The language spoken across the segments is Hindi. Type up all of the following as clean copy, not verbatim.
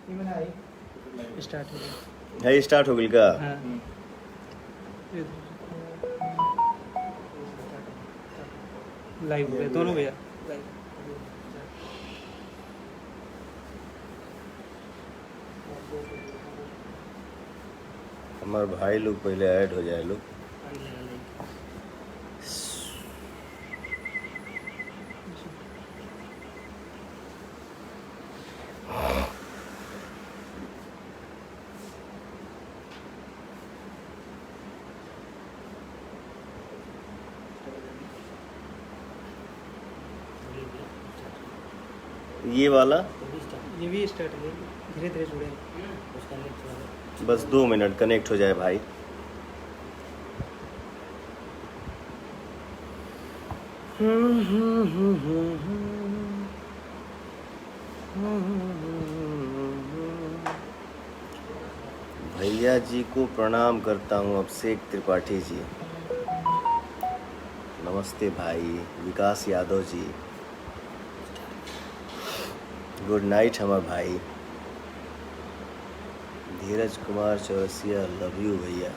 स्टार्ट हो गया। है स्टार्ट हो गई का? हाँ। लाइव हो गया दोनों भैया। हमारे भाई लोग पहले ऐड हो जाए लोग। ये वाला ये भी स्टार्ट हो गया, धीरे धीरे जुड़े। बस 2 मिनट कनेक्ट हो जाए भाई। भैया जी को प्रणाम करता हूँ अभिषेक त्रिपाठी जी। नमस्ते भाई विकास यादव जी। गुड नाइट हमारे भाई। धीरज कुमार चौरसिया लव यू भैया।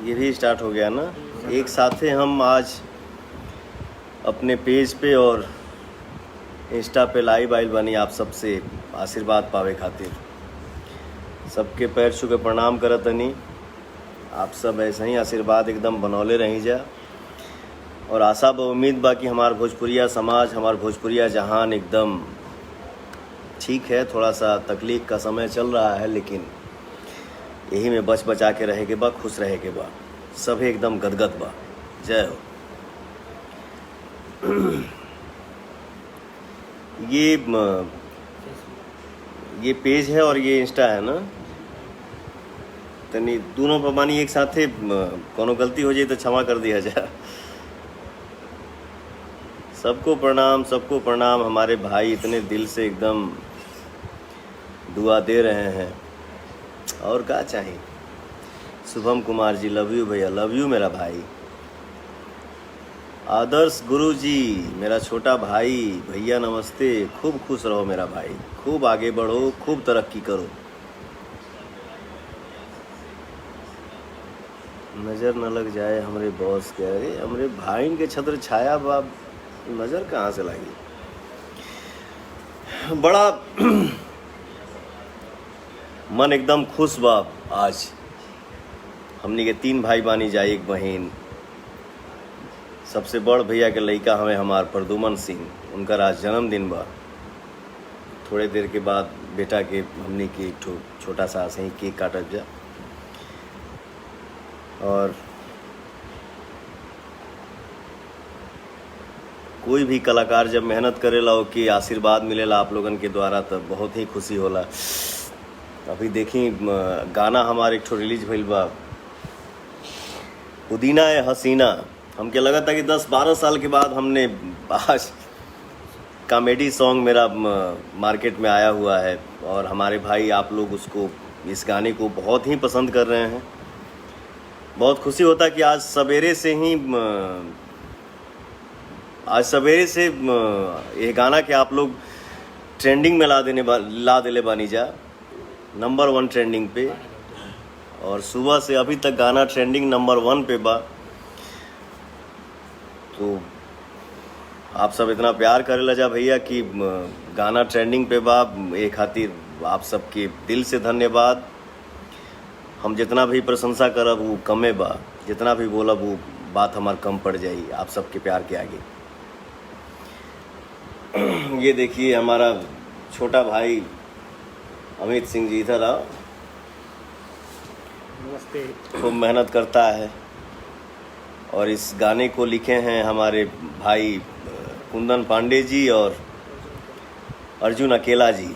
ये भी स्टार्ट हो गया ना। एक साथ हम आज अपने पेज पे और इंस्टा पे लाइव आइल बनी आप सबसे आशीर्वाद पावे खातिर। सबके पैर छू के प्रणाम करत तनी। आप सब ऐसे ही आशीर्वाद एकदम बनौले रही जा। और आशा व उम्मीद बा कि हमार भोजपुरिया समाज, हमार भोजपुरिया जहान एकदम ठीक है। थोड़ा सा तकलीफ का समय चल रहा है, लेकिन यही में बच बचा के रहे के बा, खुश रहे के बा। सब एकदम गदगद बा। जय हो। ये पेज है और ये इंस्टा है ना। तनी दोनों पर मानी एक साथे कोनो गलती हो जाए तो क्षमा कर दिया जाए। सबको प्रणाम, सबको प्रणाम। हमारे भाई इतने दिल से एकदम दुआ दे रहे हैं, और क्या चाहिए। शुभम कुमार जी लव यू भैया, लव यू मेरा भाई। आदर्श गुरु जी मेरा छोटा भाई, भैया नमस्ते। खूब खुश रहो मेरा भाई, खूब आगे बढ़ो, खूब तरक्की करो। नज़र न लग जाए हमरे बॉस के। अरे हमरे भाई के छत्र छाया बाब, नज़र कहाँ से लगी। बड़ा मन एकदम खुश बा आज। हमनी के 3 भाई बानी जा, 1 बहन। सबसे बड़ भैया के लड़का हमें हमार प्रदुमन सिंह, उनका आज जन्मदिन बा। थोड़े देर के बाद बेटा के हमनी के एक छोटा सा सही केक काटब जा। और कोई भी कलाकार जब मेहनत करेला हो कि आशीर्वाद मिलेला आप लोगन के द्वारा, तब बहुत ही खुशी होला। अभी देखी गाना हमारे एक रिलीज भइल बा, पुदीना ए हसीना। हमके लगा था कि 10-12 साल के बाद हमने आज कॉमेडी सॉन्ग मेरा मार्केट में आया हुआ है। और हमारे भाई आप लोग उसको, इस गाने को बहुत ही पसंद कर रहे हैं। बहुत खुशी होता है कि आज सवेरे से ये गाना के आप लोग ट्रेंडिंग में ला देले बानी जा, नंबर 1 ट्रेंडिंग पे। और सुबह से अभी तक गाना ट्रेंडिंग नंबर 1 पे बा। तो आप सब इतना प्यार करेला जा भैया कि गाना ट्रेंडिंग पे बा। एक खातिर आप सबके दिल से धन्यवाद। हम जितना भी प्रशंसा करब वो कमे बा, जितना भी बोलब वो बात हमार कम पड़ जाई आप सबके प्यार के आगे। ये देखिए हमारा छोटा भाई अमित सिंह जी इधर आओ। नमस्ते। खूब मेहनत करता है। और इस गाने को लिखे हैं हमारे भाई कुंदन पांडे जी और अर्जुन अकेला जी।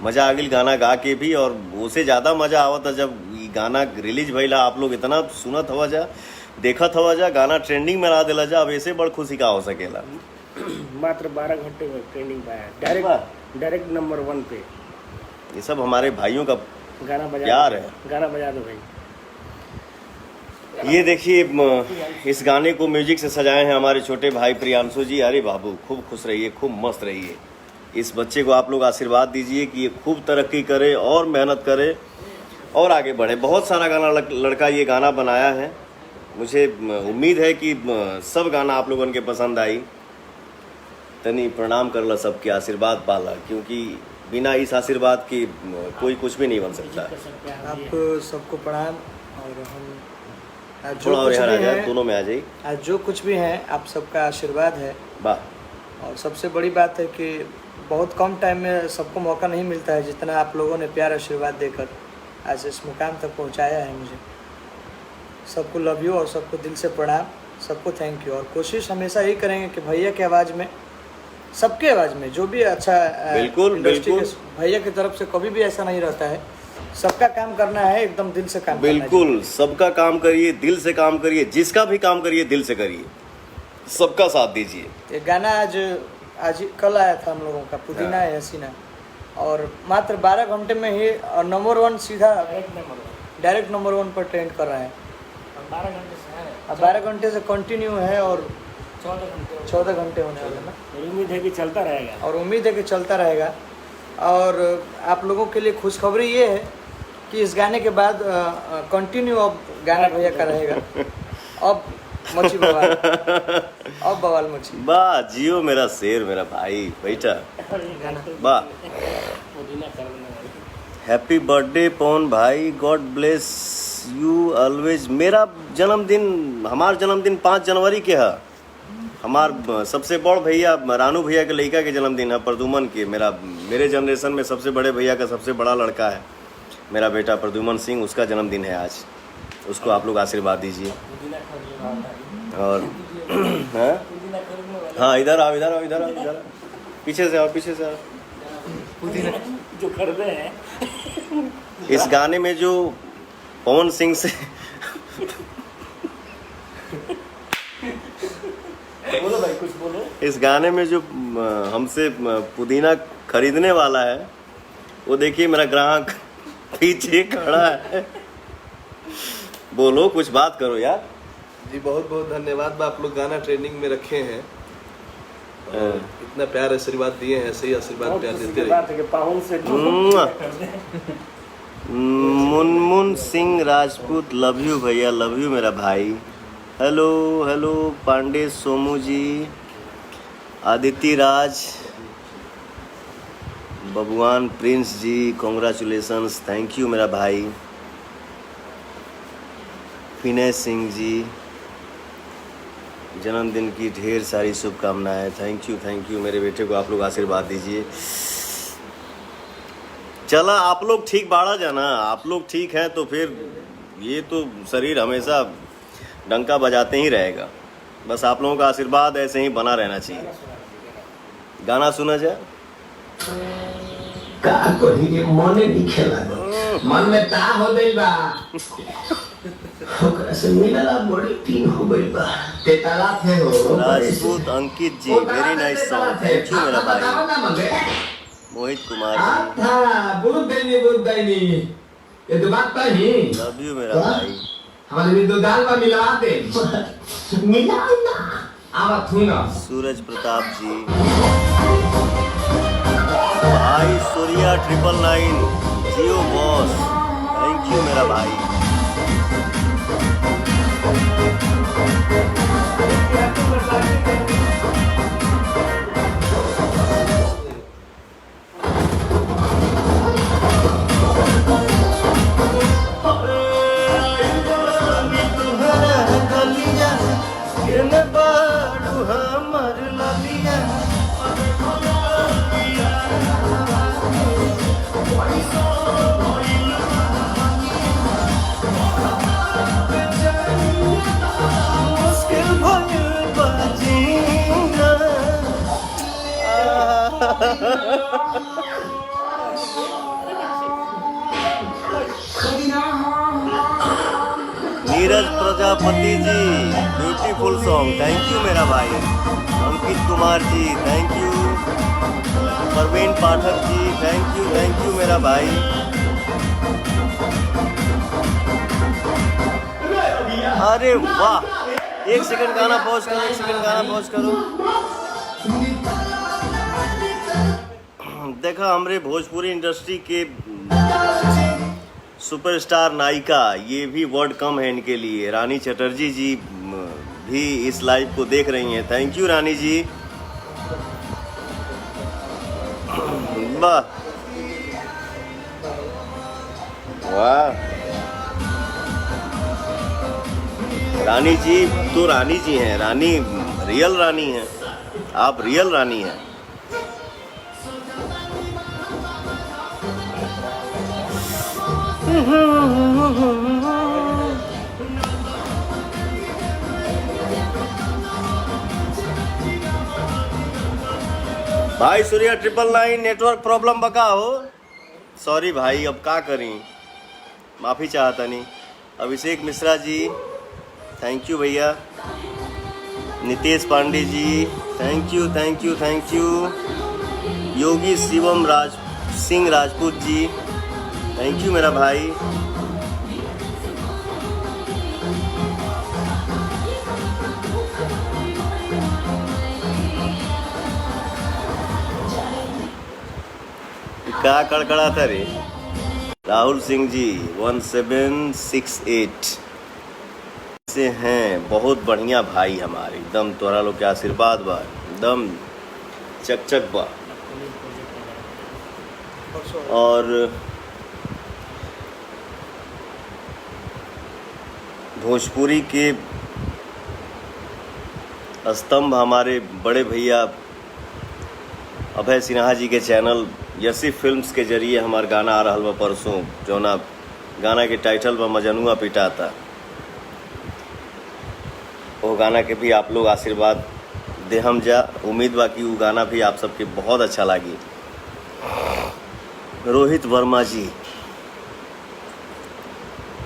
मज़ा आ गई गाना गा के भी, और उससे ज़्यादा मज़ा आवता जब ये गाना रिलीज भइला। आप लोग इतना सुनत हवा जा, देखत हवा जा, गाना ट्रेंडिंग में ला देला जा। अब ऐसे बड़ खुशी का हो सकेला। मात्र 12 घंटे में ट्रेंडिंग पाया, डायरेक्ट नंबर 1 पे। ये सब हमारे भाइयों का गाना बजा प्यार है। गाना बजा दो भाई। ये देखिए इस गाने को म्यूजिक से सजाए हैं हमारे छोटे भाई प्रियांशु जी। अरे बाबू खूब खुश रहिए, खूब मस्त रहिए। इस बच्चे को आप लोग आशीर्वाद दीजिए कि ये खूब तरक्की करे और मेहनत करे और आगे बढ़े। बहुत सारा गाना लड़का ये गाना बनाया है। मुझे उम्मीद है कि सब गाना आप लोगों के पसंद आई। तनी प्रणाम कर ला, सबके आशीर्वाद पाला, क्योंकि बिना इस आशीर्वाद की कोई कुछ भी नहीं बन सकता। आप सबको प्रणाम। और हम जो थोड़ा और कुछ यहाँ भी आ जाए, है, दोनों में आ जाइए। आज जो कुछ भी है आप सबका आशीर्वाद है। वाह। और सबसे बड़ी बात है कि बहुत कम टाइम में सबको मौका नहीं मिलता है, जितना आप लोगों ने प्यार आशीर्वाद देकर आज इस मुकाम तक पहुंचाया है मुझे। सबको लव यू और सबको दिल से प्रणाम, सबको थैंक यू। और कोशिश हमेशा यही करेंगे कि भैया की आवाज़ में, सबके आवाज़ में जो भी अच्छा बिल्कुल इंडस्ट्री बिल्कुल के भैया की तरफ से कभी भी ऐसा नहीं रहता है। सबका काम करना है, एकदम दिल से काम करना है। बिल्कुल, सबका काम करिए, दिल से काम करिए, जिसका भी काम करिए दिल से करिए, सबका साथ दीजिए। ये गाना आज कल आया था हम लोगों का, पुदीना है हसीना, और मात्र 12 घंटे में ही नंबर 1 सीधा डायरेक्ट नंबर 1 पर ट्रेंड कर रहा है। 12 घंटे से है, अब 12 घंटे से कंटिन्यू है और 14 घंटे होने वाले ना। उम्मीद है कि चलता रहेगा। और उम्मीद है कि चलता रहेगा। और आप लोगों के लिए खुशखबरी ये है कि इस गाने के बाद कंटिन्यू अब गाना भैया का रहेगा। अब मची बवाल, अब बवाल मची। वाह, जियो मेरा शेर, मेरा भाई बेटा। वाह, हैप्पी बर्थडे पवन भाई, गॉड ब्लेस यू ऑलवेज। मेरा जन्मदिन, हमार जन्मदिन 5 जनवरी के है। हमार सबसे बड़ भैया रानू भैया के लड़का के जन्मदिन है, प्रदुमन के। मेरे जनरेशन में सबसे बड़े भैया का सबसे बड़ा लड़का है मेरा बेटा प्रदुमन सिंह, उसका जन्मदिन है आज। उसको आप लोग आशीर्वाद दीजिए। और हाँ, इधर आओ, इधर आओ, इधर आओ, इधर आओ, पीछे से आओ, पीछे से आओ। जो खरीदे हैं इस गाने में जो पवन सिंह से बोलो भाई, कुछ बोलो। इस गाने में जो हमसे पुदीना खरीदने वाला है, वो देखिए मेरा ग्राहक पीछे खड़ा है। बोलो, कुछ बात करो यार। जी बहुत बहुत धन्यवाद। आप लोग गाना ट्रेनिंग में रखे हैं और इतना प्यार आशीर्वाद दिए हैं, ऐसे ही आशीर्वाद प्यार देते रहिए। बात है कि पाहुन से मुनमुन सिंह राजपूत, लव यू भैया, लव यू मेरा भाई। Hello hello Pandey Somu ji, Aditya Raj, Babuan Prince ji, congratulations, thank you मेरा भाई। विनय सिंह जी, जन्मदिन की ढेर सारी शुभकामनाएं। थैंक यू मेरे बेटे को आप लोग आशीर्वाद दीजिए। चला, आप लोग ठीक बाढ़ा जाना, आप लोग ठीक हैं तो फिर ये तो शरीर हमेशा डंका बजाते ही रहेगा। बस आप लोगों का आशीर्वाद ऐसे ही बना रहना चाहिए। गाना सुना जाए। का कही के मने नहीं खेला, मन में ता हो गइल बा, ओकरा से मिलला बड़ी तीन हो गइल बा। ते ताला थे हो Rajput Ankit ji, very nice song, thank you मेरा भाई। मोहित कुमार जी, था बुरुद दैनी ये तो बात तो ही, लव यू मेरा भाई। हमारे में दो दाल बा मिला दे, मिला ना आवा थू ना। सूरज प्रताप जी, भाई सूर्या 999, जियो बॉस, थैंक यू मेरा भाई। Neeraj Prajapati ji, beautiful song, thank you मेरा भाई। Ankit Kumar ji, thank you. Parveen Pathak ji, thank you मेरा भाई। अरे वाह, एक सेकंड गाना पॉज करो, एक सेकंड गाना पॉज करो। देखा हमरे भोजपुरी इंडस्ट्री के सुपरस्टार नायिका, ये भी वर्ड कम है इनके लिए, रानी चटर्जी जी भी इस लाइव को देख रही हैं। थैंक यू रानी जी। वाह वाह, रानी जी तो रानी जी हैं, रानी रियल रानी हैं, आप रियल रानी हैं। भाई सूर्या 999 नेटवर्क प्रॉब्लम बका हो, सॉरी भाई, अब का करी, माफ़ी चाहता नहीं। अभिषेक मिश्रा जी थैंक यू भैया। Nitesh Pandey ji thank you thank you thank you. Yogi Shivam Singh Rajput ji thank you मेरा भाई। क्या कड़कड़ाता रे। राहुल सिंह जी 1768 से हैं, बहुत बढ़िया भाई हमारे, एकदम तोरा लोग के आशीर्वाद बा, एकदम चकचक बा। और भोजपुरी के स्तंभ हमारे बड़े भैया अभय सिन्हा जी के चैनल यसी फिल्म्स के जरिए हमार गाना आ रहा बा परसों, जौना गाना के टाइटल बा मजनुआ पिटाता। वो गाना के भी आप लोग आशीर्वाद दे हम जा, उम्मीद बा कि वो गाना भी आप सबके बहुत अच्छा लगी। रोहित वर्मा जी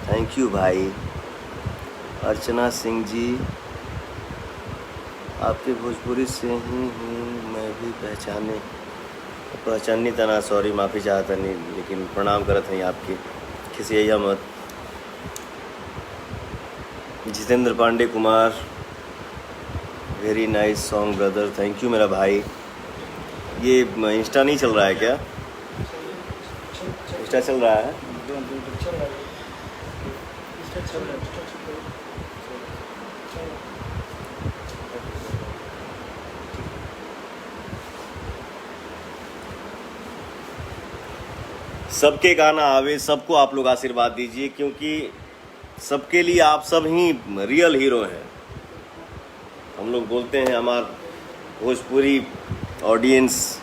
थैंक यू भाई। अर्चना सिंह जी आपके भोजपुरी से ही हूँ मैं भी पहचाननी तना, सॉरी माफ़ी चाहता नहीं, लेकिन प्रणाम करत हैं आपके, खिसिया मत। Jitendra Pandey Kumar very nice song brother, thank you मेरा भाई। ये इंस्टा नहीं चल रहा है क्या? इंस्टा चल रहा है? सबके गाना आवे, सबको आप लोग आशीर्वाद दीजिए, क्योंकि सबके लिए आप सब ही रियल हीरो हैं। हम लोग बोलते हैं हमार भोजपुरी ऑडियंस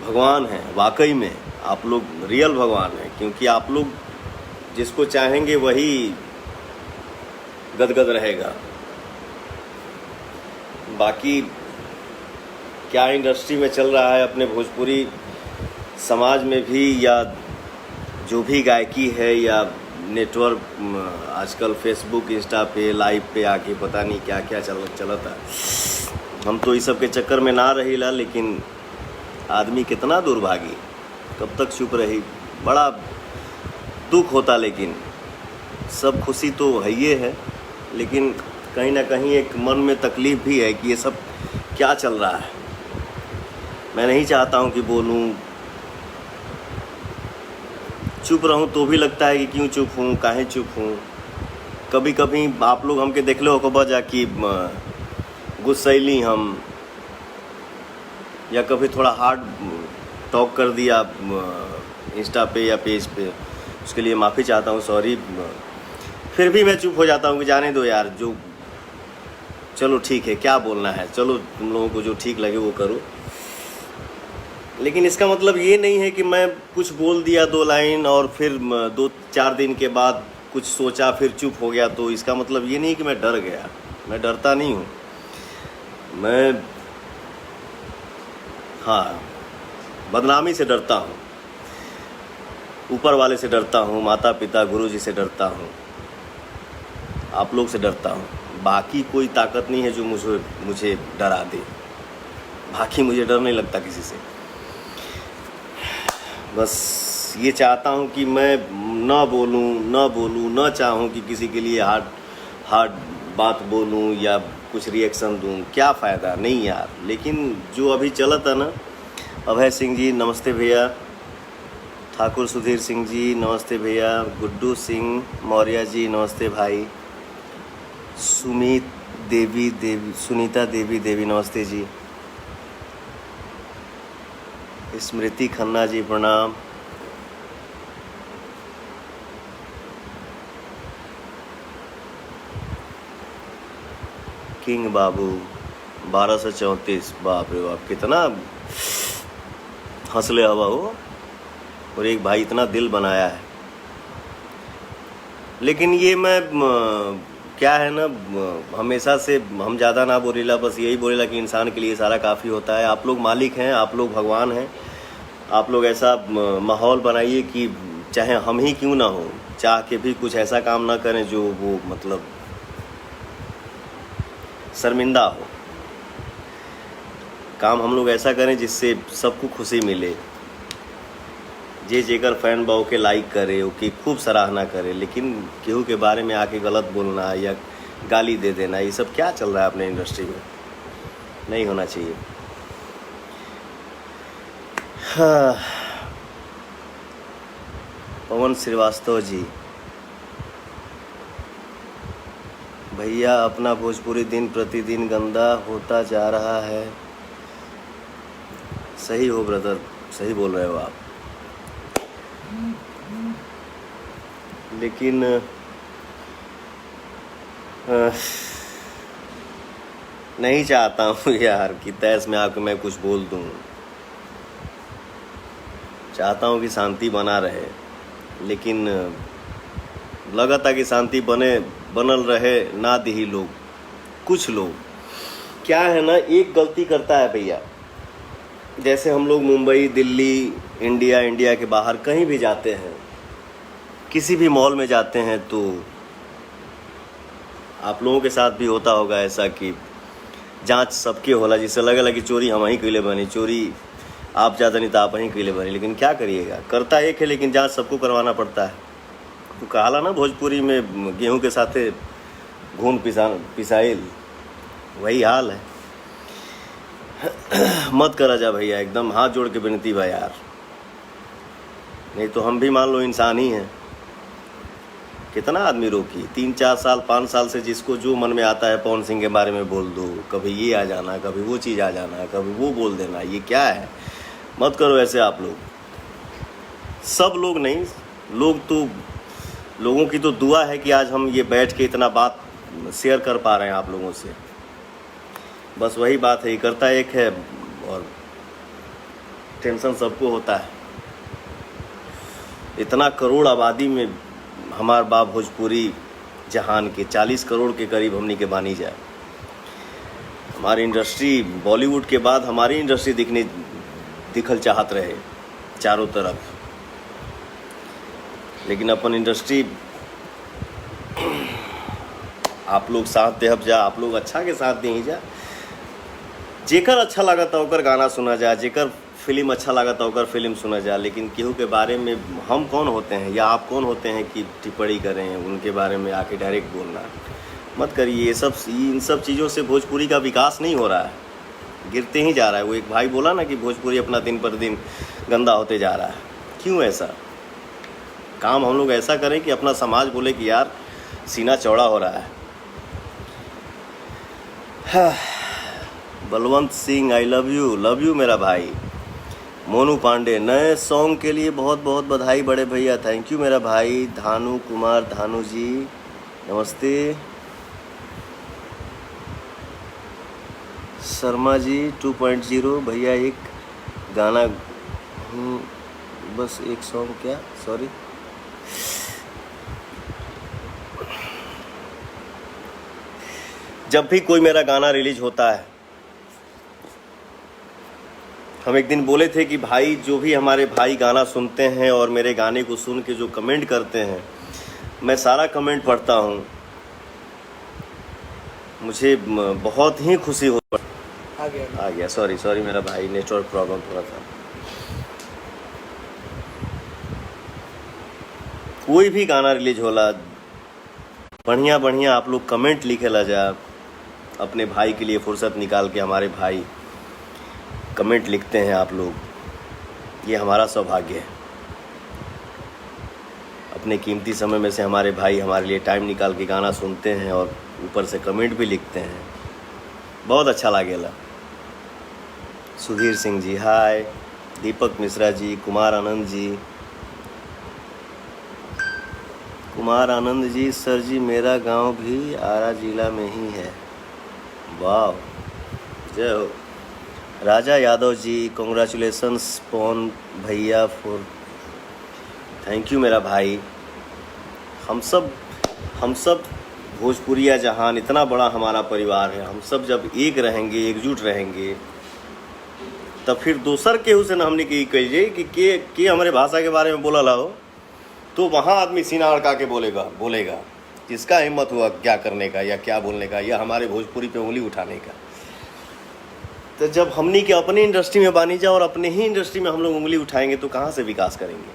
भगवान है, वाकई में आप लोग रियल भगवान हैं, क्योंकि आप लोग जिसको चाहेंगे वही गदगद रहेगा। बाकी क्या इंडस्ट्री में चल रहा है अपने भोजपुरी समाज में भी, या जो भी गायकी है, या नेटवर्क आजकल फेसबुक इंस्टा पे लाइव पे आके पता नहीं क्या क्या चलता। हम तो इस सब के चक्कर में ना रहीला, लेकिन आदमी कितना दुर्भागी, कब तक चुप रही, बड़ा दुख होता। लेकिन सब खुशी तो है ही है, लेकिन कहीं ना कहीं एक मन में तकलीफ़ भी है कि ये सब क्या चल रहा है। मैं नहीं चाहता हूँ कि बोलूँ, चुप रहूं तो भी लगता है कि क्यों चुप हूं, काहे चुप हूं। कभी कभी आप लोग हमके देख लो को बजा कि गुस्सैली हम, या कभी थोड़ा हार्ड टॉक कर दिया इंस्टा पे या पेज पे, उसके लिए माफ़ी चाहता हूं, सॉरी। फिर भी मैं चुप हो जाता हूं कि जाने दो यार, जो चलो ठीक है, क्या बोलना है, चलो तुम लोगों को जो ठीक लगे वो करो। लेकिन इसका मतलब ये नहीं है कि मैं कुछ बोल दिया 2 लाइन और फिर 2-4 दिन के बाद कुछ सोचा फिर चुप हो गया, तो इसका मतलब ये नहीं कि मैं डर गया। मैं डरता नहीं हूँ, मैं हाँ बदनामी से डरता हूँ, ऊपर वाले से डरता हूँ, माता पिता गुरुजी से डरता हूँ, आप लोग से डरता हूँ। बाकी कोई ताकत नहीं है जो मुझे डरा दे, बाकी मुझे डर नहीं लगता किसी से। बस ये चाहता हूँ कि मैं ना बोलूँ, ना चाहूँ कि किसी के लिए हार्ड बात बोलूँ या कुछ रिएक्शन दूँ, क्या फ़ायदा नहीं यार। लेकिन जो अभी चला था ना, अभय सिंह जी नमस्ते भैया। ठाकुर सुधीर सिंह जी नमस्ते भैया। गुड्डू सिंह मौर्य जी नमस्ते भाई। सुनीता देवी नमस्ते जी। स्मृति खन्ना जी प्रणाम। किंग बाबू 1234 बाप रे बाप कितना हंसले हवा हो। और एक भाई इतना दिल बनाया है। लेकिन ये मैं क्या है ना, हमेशा से हम ज़्यादा ना बोलेला, बस यही बोलेला कि इंसान के लिए सारा काफ़ी होता है। आप लोग मालिक हैं, आप लोग भगवान हैं। आप लोग ऐसा माहौल बनाइए कि चाहे हम ही क्यों ना हो, चाह के भी कुछ ऐसा काम ना करें जो वो मतलब शर्मिंदा हो। काम हम लोग ऐसा करें जिससे सबको खुशी मिले। जे जेकर फैन बाव के लाइक करे, ओके खूब सराहना करे, लेकिन केहू के बारे में आके गलत बोलना या गाली दे देना, ये सब क्या चल रहा है अपने इंडस्ट्री में, नहीं होना चाहिए। हाँ। पवन श्रीवास्तव जी भैया अपना भोजपुरी दिन प्रतिदिन गंदा होता जा रहा है। सही हो ब्रदर, सही बोल रहे हो आप। लेकिन नहीं चाहता हूँ यार कि तैस में आकर मैं कुछ बोल दूँ। चाहता हूँ कि शांति बना रहे, लेकिन लगातार कि शांति बनल रहे ना दी लोग। कुछ लोग क्या है ना, एक गलती करता है भैया। जैसे हम लोग मुंबई, दिल्ली, इंडिया के बाहर कहीं भी जाते हैं, किसी भी मॉल में जाते हैं, तो आप लोगों के साथ भी होता होगा ऐसा कि जांच सबके होला, जिससे लगेला कि चोरी हम ही कैले बनी, चोरी आप ज़्यादा नहीं तो आप ही कैले बनी। लेकिन क्या करिएगा, करता एक है लेकिन जांच सबको करवाना पड़ता है। तो कहाला ना भोजपुरी में गेहूं के साथे घून पिसाइल, वही हाल है। मत करा जा भैया, एकदम हाथ जोड़ के विनती बा यार। नहीं तो हम भी मान लो इंसान ही हैं। कितना आदमी रोकी, 3-4 साल 5 साल से जिसको जो मन में आता है पवन सिंह के बारे में बोल दो, कभी ये आ जाना, कभी वो चीज़ आ जाना, कभी वो बोल देना। ये क्या है, मत करो ऐसे आप लोग। सब लोग नहीं, लोगों की तो दुआ है कि आज हम ये बैठ के इतना बात शेयर कर पा रहे हैं आप लोगों से। बस वही बात है, करता एक है और टेंशन सबको होता है। इतना करोड़ आबादी में हमार बाप भोजपुरी जहान के 40 करोड़ के करीब हमनी के बानी जाए। हमारी इंडस्ट्री बॉलीवुड के बाद हमारी इंडस्ट्री दिखल चाहत रहे चारों तरफ, लेकिन अपन इंडस्ट्री आप लोग साथ देहब जा, आप लोग अच्छा के साथ दे जा। जेकर अच्छा लगा था ओकर गाना सुना जा, जेकर फिल्म अच्छा लगा था ओकर फिल्म सुना जा। लेकिन केहू के बारे में हम कौन होते हैं या आप कौन होते हैं कि टिप्पणी करें, उनके बारे में आके डायरेक्ट बोलना मत करिए। इन सब चीज़ों से भोजपुरी का विकास नहीं हो रहा है, गिरते ही जा रहा है। वो एक भाई बोला ना कि भोजपुरी अपना दिन पर दिन गंदा होते जा रहा है। क्यों ऐसा? काम हम लोग ऐसा करें कि अपना समाज बोले कि यार सीना चौड़ा हो रहा है। Balwant Singh I love you मेरा भाई। मोनू पांडे नए सॉन्ग के लिए बहुत बहुत बधाई बड़े भैया, थैंक यू मेरा भाई। धानु कुमार धानु जी नमस्ते। शर्मा जी 2.0 भैया एक गाना बस एक सॉन्ग क्या, सॉरी जब भी कोई मेरा गाना रिलीज होता है, हम एक दिन बोले थे कि भाई जो भी हमारे भाई गाना सुनते हैं और मेरे गाने को सुन के जो कमेंट करते हैं, मैं सारा कमेंट पढ़ता हूँ, मुझे बहुत ही खुशी हो। आ गया सॉरी मेरा भाई, नेटवर्क प्रॉब्लम थोड़ा था। कोई भी गाना रिलीज होला, बढ़िया आप लोग कमेंट लिखे ला जा। अपने भाई के लिए फुर्सत निकाल के हमारे भाई कमेंट लिखते हैं आप लोग। ये हमारा सौभाग्य है। अपने कीमती समय में से हमारे भाई हमारे लिए टाइम निकाल के गाना सुनते हैं और ऊपर से कमेंट भी लिखते हैं, बहुत अच्छा लागेला। सुधीर सिंह जी हाय, दीपक मिश्रा जी, कुमार आनंद जी, सर जी मेरा गांव भी आरा जिला में ही है। वाह, जय हो। राजा यादव जी, कॉन्ग्रेचुलेसन्स पवन भैया फॉर, थैंक यू मेरा भाई। हम सब भोजपुरिया जहान, इतना बड़ा हमारा परिवार है, हम सब जब एक रहेंगे, एकजुट रहेंगे, तब फिर दोसर केहू से न हमने की कहिए कि के हमारे भाषा के बारे में बोला हो, तो वहाँ आदमी सीना अड़का के बोलेगा जिसका हिम्मत हुआ क्या करने का या क्या बोलने का या हमारे भोजपुरी पे उंगली उठाने का। तो जब हमनी के अपनी इंडस्ट्री में बानी जा और अपने ही इंडस्ट्री में हम लोग उंगली उठाएंगे तो कहाँ से विकास करेंगे?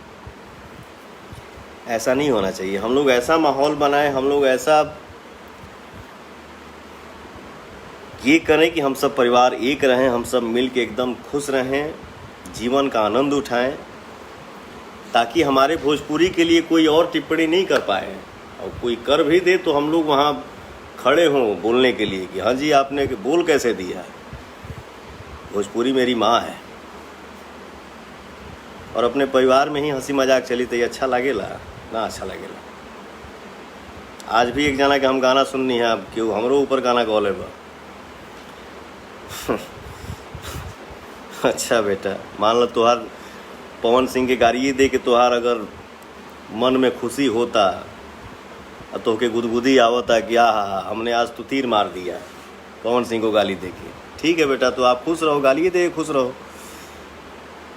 ऐसा नहीं होना चाहिए। हम लोग ऐसा माहौल बनाएं, हम लोग ऐसा ये करें कि हम सब परिवार एक रहें, हम सब मिल के एकदम खुश रहें, जीवन का आनंद उठाएं, ताकि हमारे भोजपुरी के लिए कोई और टिप्पणी नहीं कर पाए, और कोई कर भी दे तो हम लोग वहाँ खड़े हों बोलने के लिए कि हाँ जी आपने बोल कैसे दिया, भोजपुरी मेरी माँ है। और अपने परिवार में ही हंसी मजाक चली तो ये अच्छा लगेला ना? अच्छा लगेला। आज भी एक जना के हम गाना सुननी है, अब क्यों हमरो ऊपर गाना गौले बा। अच्छा बेटा, मान लो तुहार पवन सिंह के गाड़ी दे के तुहार अगर मन में खुशी होता तो के गुदगुदी आवता कि हमने आज तो तीर मार दिया पवन सिंह को गाली दे के। ठीक है बेटा, तो आप खुश रहो, गाली दे खुश रहो,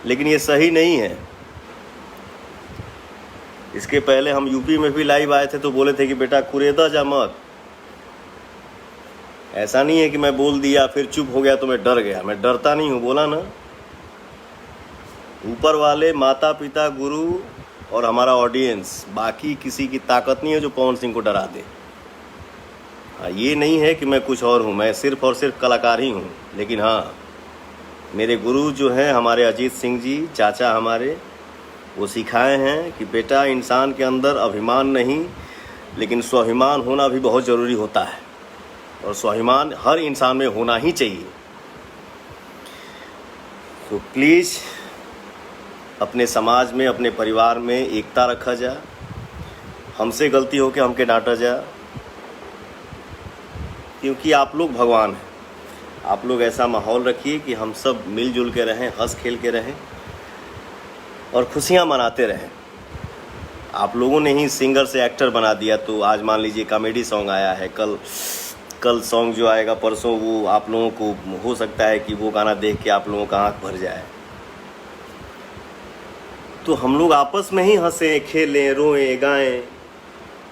लेकिन ये सही नहीं है। इसके पहले हम यूपी में भी लाइव आए थे तो बोले थे कि बेटा कुरेदा जा मत। ऐसा नहीं है कि मैं बोल दिया फिर चुप हो गया तो मैं डर गया, मैं डरता नहीं हूँ, बोला ना। ऊपर वाले, माता पिता, गुरु और हमारा ऑडियंस, बाकी किसी की ताकत नहीं है जो पवन सिंह को डरा दे। हाँ, ये नहीं है कि मैं कुछ और हूँ, मैं सिर्फ और सिर्फ कलाकार ही हूँ। लेकिन हाँ, मेरे गुरु जो हैं हमारे अजीत सिंह जी चाचा हमारे, वो सिखाए हैं कि बेटा इंसान के अंदर अभिमान नहीं लेकिन स्वाभिमान होना भी बहुत ज़रूरी होता है, और स्वाभिमान हर इंसान में होना ही चाहिए। तो प्लीज़ अपने समाज में, अपने परिवार में एकता रखा जा। हमसे गलती हो के हमके डांटा जा, क्योंकि आप लोग भगवान हैं। आप लोग ऐसा माहौल रखिए कि हम सब मिलजुल के रहें, हंस खेल के रहें और खुशियाँ मनाते रहें। आप लोगों ने ही सिंगर से एक्टर बना दिया, तो आज मान लीजिए कॉमेडी सॉन्ग आया है, कल सॉन्ग जो आएगा परसों, वो आप लोगों को हो सकता है कि वो गाना देख के आप लोगों का आँख भर जाए। तो हम लोग आपस में ही हंसें, खेलें, रोएं, गाएं,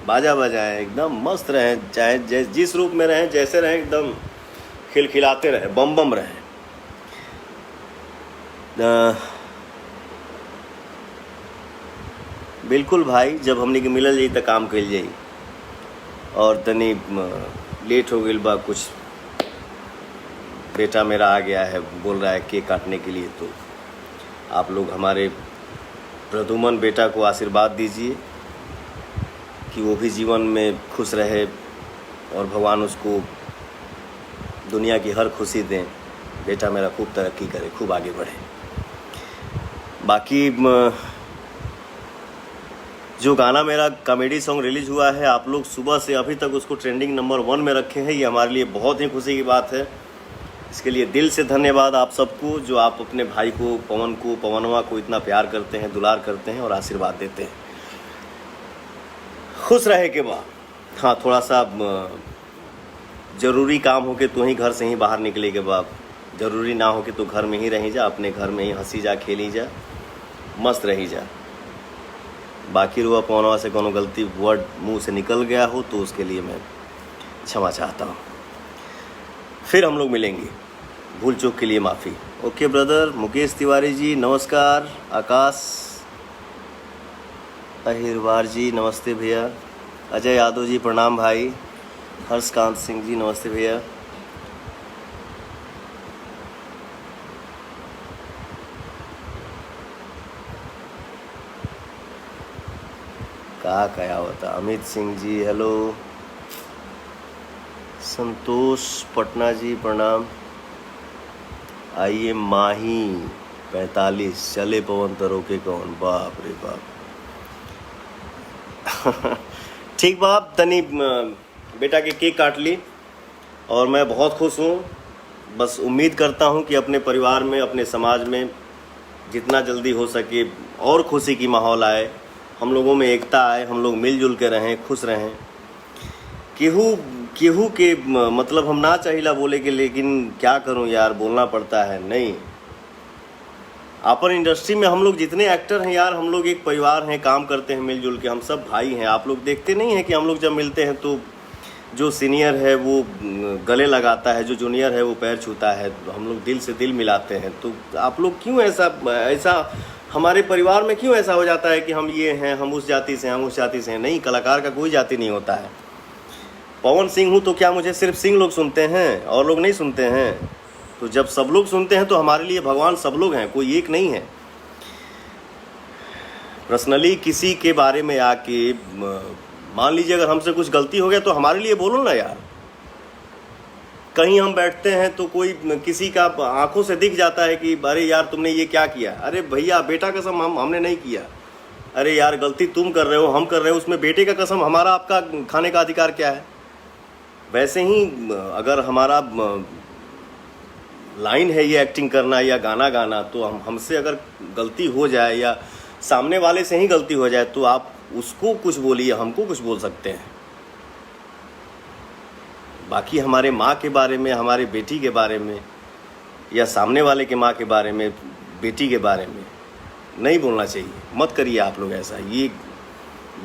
बाजा बजाएं, एकदम मस्त रहें, चाहे जिस रूप में रहें, जैसे रहें, एकदम खिलखिलाते रहें, बम बम रहें। बिल्कुल भाई, जब हमने के मिलल जाई तो काम कल जाई, और तनी लेट हो गई बा, कुछ बेटा मेरा आ गया है, बोल रहा है केक काटने के लिए, तो आप लोग हमारे प्रदुमन बेटा को आशीर्वाद दीजिए कि वो भी जीवन में खुश रहे और भगवान उसको दुनिया की हर खुशी दें। बेटा मेरा खूब तरक्की करे, खूब आगे बढ़े। बाकी जो गाना मेरा कॉमेडी सॉन्ग रिलीज़ हुआ है, आप लोग सुबह से अभी तक उसको ट्रेंडिंग नंबर 1 में रखे हैं, ये हमारे लिए बहुत ही खुशी की बात है। इसके लिए दिल से धन्यवाद आप सबको, जो आप अपने भाई को, पवनवा को इतना प्यार करते हैं, दुलार करते हैं और आशीर्वाद देते हैं। खुश रहे के बाद, हाँ, थोड़ा सा ज़रूरी काम हो के तो ही घर से ही बाहर निकले के बाद, ज़रूरी ना हो के तो घर में ही रही जा, अपने घर में ही हंसी जा, खेली जा, मस्त रही जा। बाकी रुआ पवनवा से कोनो गलती वर्ड मुंह से निकल गया हो तो उसके लिए मैं क्षमा चाहता हूँ। फिर हम लोग मिलेंगे, भूल चूक के लिए माफ़ी। Okay brother. मुकेश तिवारी जी नमस्कार। आकाश अहिरवार जी नमस्ते भैया। अजय यादव जी प्रणाम भाई। हर्षकांत सिंह जी नमस्ते भैया। क्या होता। अमित सिंह जी हेलो, संतोष पटना जी प्रणाम। आइए माही 45 चले पवन तरो के कौन, बाप रे बाप। ठीक बाप, तनी बेटा के केक काट ली और मैं बहुत खुश हूँ। बस उम्मीद करता हूँ कि अपने परिवार में, अपने समाज में जितना जल्दी हो सके और खुशी की माहौल आए, हम लोगों में एकता आए, हम लोग मिलजुल के रहें, खुश रहें। केहू के मतलब हम ना चाहिला बोले के, लेकिन क्या करूं यार, बोलना पड़ता है। नहीं, अपन इंडस्ट्री में हम लोग जितने एक्टर हैं यार, हम लोग एक परिवार हैं, काम करते हैं मिलजुल के, हम सब भाई हैं। आप लोग देखते नहीं हैं कि हम लोग जब मिलते हैं तो जो सीनियर है वो गले लगाता है, जो जूनियर है वो पैर छूता है, हम लोग दिल से दिल मिलाते हैं। तो आप लोग क्यों ऐसा हमारे परिवार में क्यों ऐसा हो जाता है कि हम ये हैं, हम उस जाति से हैं, हम उस जाति से हैं। नहीं, कलाकार का कोई जाति नहीं होता है। पवन सिंह हूँ तो क्या मुझे सिर्फ सिंह लोग सुनते हैं और लोग नहीं सुनते हैं? तो जब सब लोग सुनते हैं तो हमारे लिए भगवान सब लोग हैं, कोई एक नहीं है। पर्सनली किसी के बारे में आके मान लीजिए अगर हमसे कुछ गलती हो गया तो हमारे लिए बोलो ना यार। कहीं हम बैठते हैं तो कोई किसी का आंखों से दिख जाता है कि अरे यार तुमने ये क्या किया। अरे भैया बेटा कसम हमने नहीं किया। अरे यार गलती तुम कर रहे हो, हम कर रहे हो, उसमें बेटे का कसम, हमारा आपका खाने का अधिकार क्या है? वैसे ही अगर हमारा लाइन है ये एक्टिंग करना या गाना गाना, तो हमसे अगर गलती हो जाए या सामने वाले से ही गलती हो जाए तो आप उसको कुछ बोलिए, हमको कुछ बोल सकते हैं। बाकी हमारे माँ के बारे में, हमारे बेटी के बारे में या सामने वाले के माँ के बारे में, बेटी के बारे में नहीं बोलना चाहिए। मत करिए आप लोग ऐसा, ये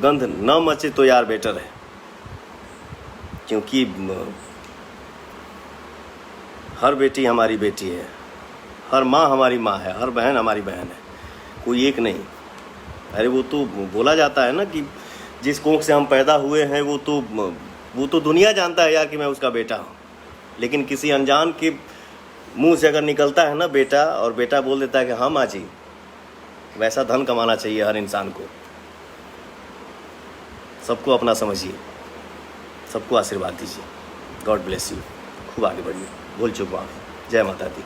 गंध न मचे तो यार बेटर है। क्योंकि हर बेटी हमारी बेटी है, हर माँ हमारी माँ है, हर बहन हमारी बहन है, कोई एक नहीं। अरे वो तो बोला जाता है ना कि जिस कोख से हम पैदा हुए हैं वो तो दुनिया जानता है यार कि मैं उसका बेटा हूँ। लेकिन किसी अनजान के मुंह से अगर निकलता है ना बेटा, और बेटा बोल देता है कि हाँ माँ जी, वैसा धन कमाना चाहिए हर इंसान को। सबको अपना समझिए, सबको आशीर्वाद दीजिए। God bless you. खूब आगे बढ़िए, भूल चुका हूँ। जय माता दी।